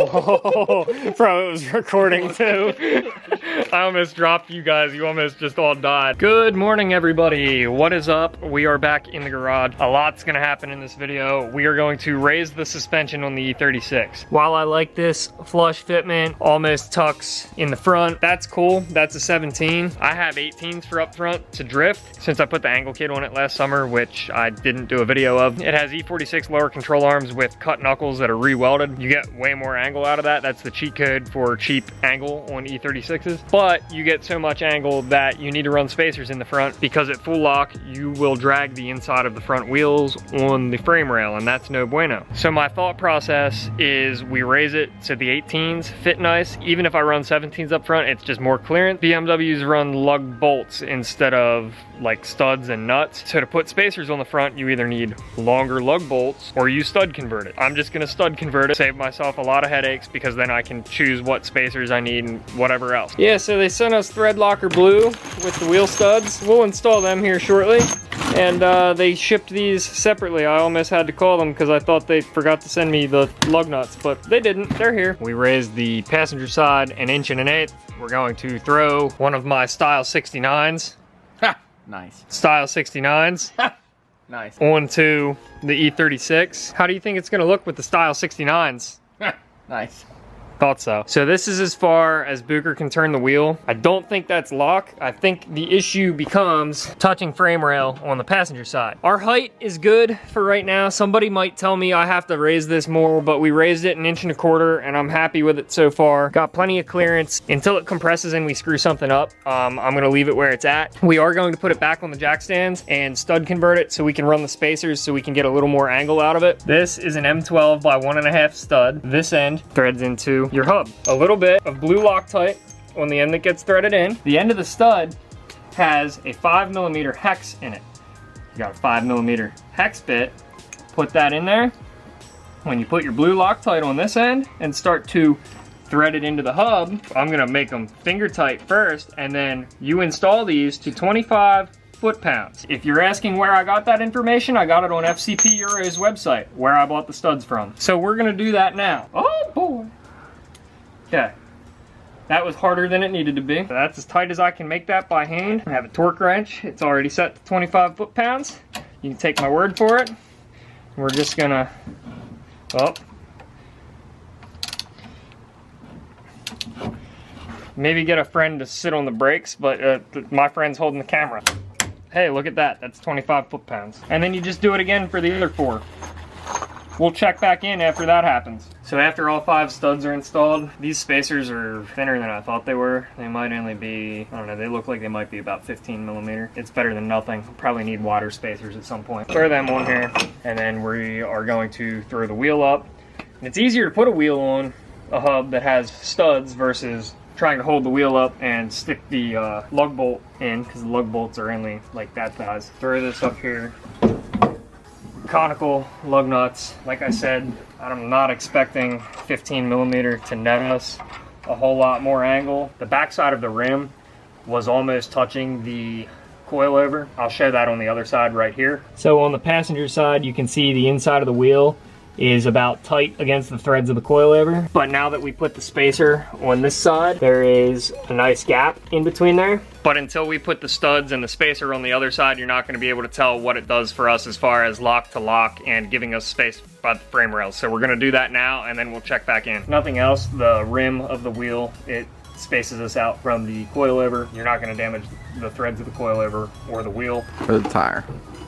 Oh, bro, it was recording too. I almost dropped you guys. You almost just all died. Good morning, everybody. What is up? We are back in the garage. A lot's gonna happen in this video. We are going to raise the suspension on the E36. While I like this flush fitment, almost tucks in the front, that's cool. That's a 17. I have 18s for up front to drift since I put the angle kit on it last summer, which I didn't do a video of. It has E46 lower control arms with cut knuckles that are re-welded. You get way more angle out of that. That's the cheat code for cheap angle on E36s. But you get so much angle that you need to run spacers in the front because at full lock, you will drag the inside of the front wheels on the frame rail, and that's no bueno. So my thought process is we raise it so the 18s fit nice. Even if I run 17s up front, it's just more clearance. BMWs run lug bolts instead of like studs and nuts. So to put spacers on the front, you either need longer lug bolts or you stud convert it. I'm just gonna stud convert it, save myself a lot of headaches because then I can choose what spacers I need and whatever else. Yeah, so they sent us thread locker blue with the wheel studs. We'll install them here shortly. And they shipped these separately. I almost had to call them because I thought they forgot to send me the lug nuts, but they didn't. They're here. We raised the passenger side 1 1/8 inch. We're going to throw one of my Style 69s. Ha! Nice. Style 69s. Ha! Nice. Onto the E36. How do you think it's gonna look with the Style 69s? Nice. Thought so. So this is as far as Booker can turn the wheel. I don't think that's lock. I think the issue becomes touching frame rail on the passenger side. Our height is good for right now. Somebody might tell me I have to raise this more, but we raised it 1.25 inches and I'm happy with it so far. Got plenty of clearance. Until it compresses and we screw something up, I'm gonna leave it where it's at. We are going to put it back on the jack stands and stud convert it so we can run the spacers so we can get a little more angle out of it. This is an M12 by 1.5 stud. This end threads into your hub. A little bit of blue Loctite on the end that gets threaded in. The end of the stud has a 5mm hex in it. You got a 5mm hex bit. Put that in there. When you put your blue Loctite on this end and start to thread it into the hub, I'm gonna make them finger tight first, and then you install these to 25 foot-pounds. If you're asking where I got that information, I got it on FCP Euro's website, where I bought the studs from. So we're gonna do that now. Oh boy. Okay, that was harder than it needed to be. That's as tight as I can make that by hand. I have a torque wrench. It's already set to 25 foot-pounds. You can take my word for it. We're just gonna, oh. Maybe get a friend to sit on the brakes, but my friend's holding the camera. Hey, look at that, that's 25 foot-pounds. And then you just do it again for the other 4. We'll check back in after that happens. So after all 5 studs are installed, these spacers are thinner than I thought they were. They might only be, I don't know, they look like they might be about 15mm. It's better than nothing. Probably need wider spacers at some point. Throw them on here, and then we are going to throw the wheel up. And it's easier to put a wheel on a hub that has studs versus trying to hold the wheel up and stick the lug bolt in, because the lug bolts are only like that size. Throw this up here. Conical lug nuts. Like I said, I'm not expecting 15mm to net us a whole lot more angle. The backside of the rim was almost touching the coilover. I'll show that on the other side right here. So on the passenger side, you can see the inside of the wheel is about tight against the threads of the coilover. But now that we put the spacer on this side, there is a nice gap in between there. But until we put the studs and the spacer on the other side, you're not gonna be able to tell what it does for us as far as lock to lock and giving us space by the frame rails. So we're gonna do that now and then we'll check back in. Nothing else, the rim of the wheel, it spaces us out from the coilover. You're not gonna damage the threads of the coilover or the wheel. Or the tire.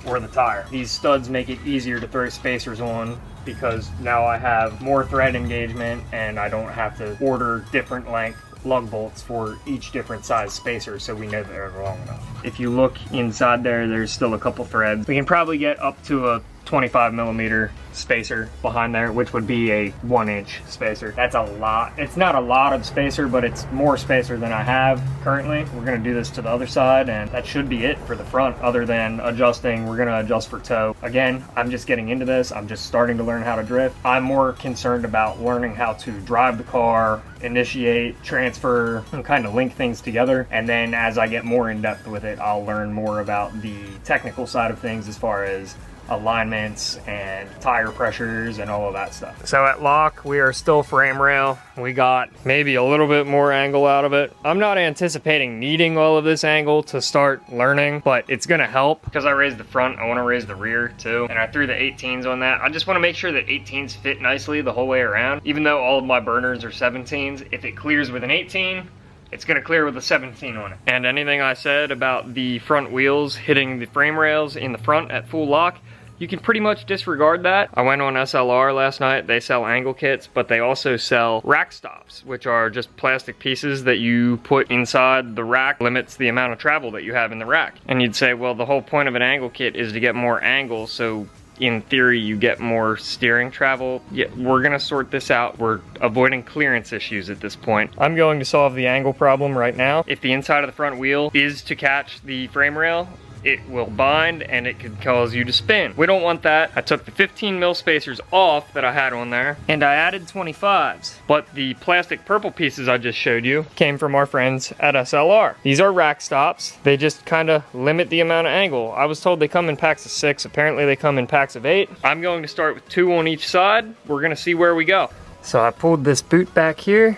Or the tire. These studs make it easier to throw spacers on because now I have more thread engagement and I don't have to order different length lug bolts for each different size spacer so we know they're long enough. If you look inside there, there's still a couple threads. We can probably get up to a 25mm spacer behind there, which would be a 1-inch spacer. That's a lot. It's not a lot of spacer, but it's more spacer than I have currently. We're gonna do this to the other side, and that should be it for the front, other than adjusting. We're gonna adjust for toe. Again, I'm just getting into this. I'm just starting to learn how to drift. I'm more concerned about learning how to drive the car, initiate, transfer, and kind of link things together. And then as I get more in depth with it, I'll learn more about the technical side of things as far as alignments and tire pressures and all of that stuff. So at lock, we are still frame rail. We got maybe a little bit more angle out of it. I'm not anticipating needing all of this angle to start learning, but it's gonna help because I raised the front, I wanna raise the rear too. And I threw the 18s on that. I just wanna make sure that 18s fit nicely the whole way around. Even though all of my burners are 17s, if it clears with an 18, it's gonna clear with a 17 on it. And anything I said about the front wheels hitting the frame rails in the front at full lock, you can pretty much disregard that. I went on SLR last night. They sell angle kits, but they also sell rack stops, which are just plastic pieces that you put inside the rack. Limits the amount of travel that you have in the rack. And you'd say, well, the whole point of an angle kit is to get more angle, so in theory you get more steering travel. Yeah, we're gonna sort this out. We're avoiding clearance issues at this point. I'm going to solve the angle problem right now. If the inside of the front wheel is to catch the frame rail, it will bind and it could cause you to spin. We don't want that. I took the 15 mil spacers off that I had on there and I added 25s. But the plastic purple pieces I just showed you came from our friends at SLR. These are rack stops. They just kind of limit the amount of angle. I was told they come in packs of 6. Apparently they come in packs of 8. I'm going to start with 2 on each side. We're gonna see where we go. So I pulled this boot back here.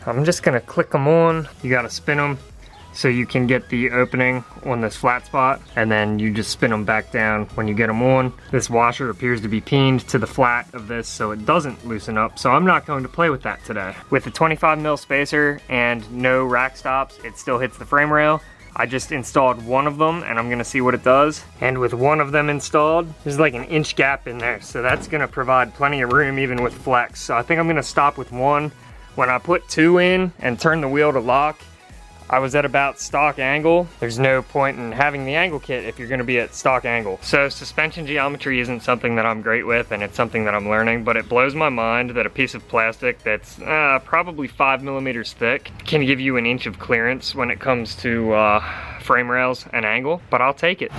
I'm just gonna click them on. You gotta spin them so you can get the opening on this flat spot, and then you just spin them back down when you get them on. This washer appears to be pinned to the flat of this so it doesn't loosen up, so I'm not going to play with that today. With the 25 mil spacer and no rack stops, it still hits the frame rail. I just installed one of them and I'm gonna see what it does. And with one of them installed, there's like an inch gap in there, so that's gonna provide plenty of room even with flex. So I think I'm gonna stop with one. When I put 2 in and turn the wheel to lock, I was at about stock angle. There's no point in having the angle kit if you're gonna be at stock angle. So suspension geometry isn't something that I'm great with, and it's something that I'm learning, but it blows my mind that a piece of plastic that's probably 5 millimeters thick can give you an inch of clearance when it comes to frame rails and angle, but I'll take it.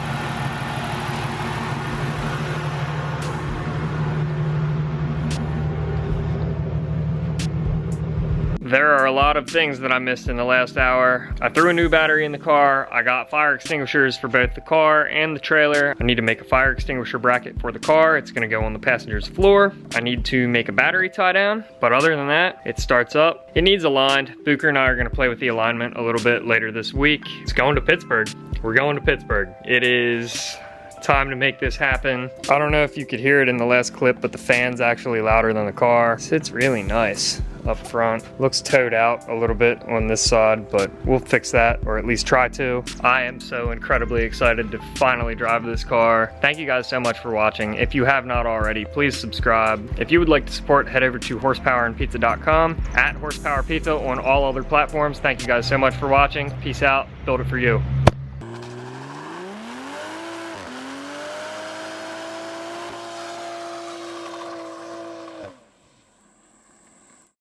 There are a lot of things that I missed in the last hour. I threw a new battery in the car. I got fire extinguishers for both the car and the trailer. I need to make a fire extinguisher bracket for the car. It's gonna go on the passenger's floor. I need to make a battery tie down, but other than that, it starts up. It needs aligned. Booker and I are gonna play with the alignment a little bit later this week. It's going to Pittsburgh. We're going to Pittsburgh. It is time to make this happen. I don't know if you could hear it in the last clip, but the fan's actually louder than the car. It's really nice up front. Looks towed out a little bit on this side, but we'll fix that, or at least try to. I am so incredibly excited to finally drive this car. Thank you guys so much for watching. If you have not already, please subscribe. If you would like to support, head over to horsepowerandpizza.com, at horsepowerpizza on all other platforms. Thank you guys so much for watching. Peace out. Build it for you.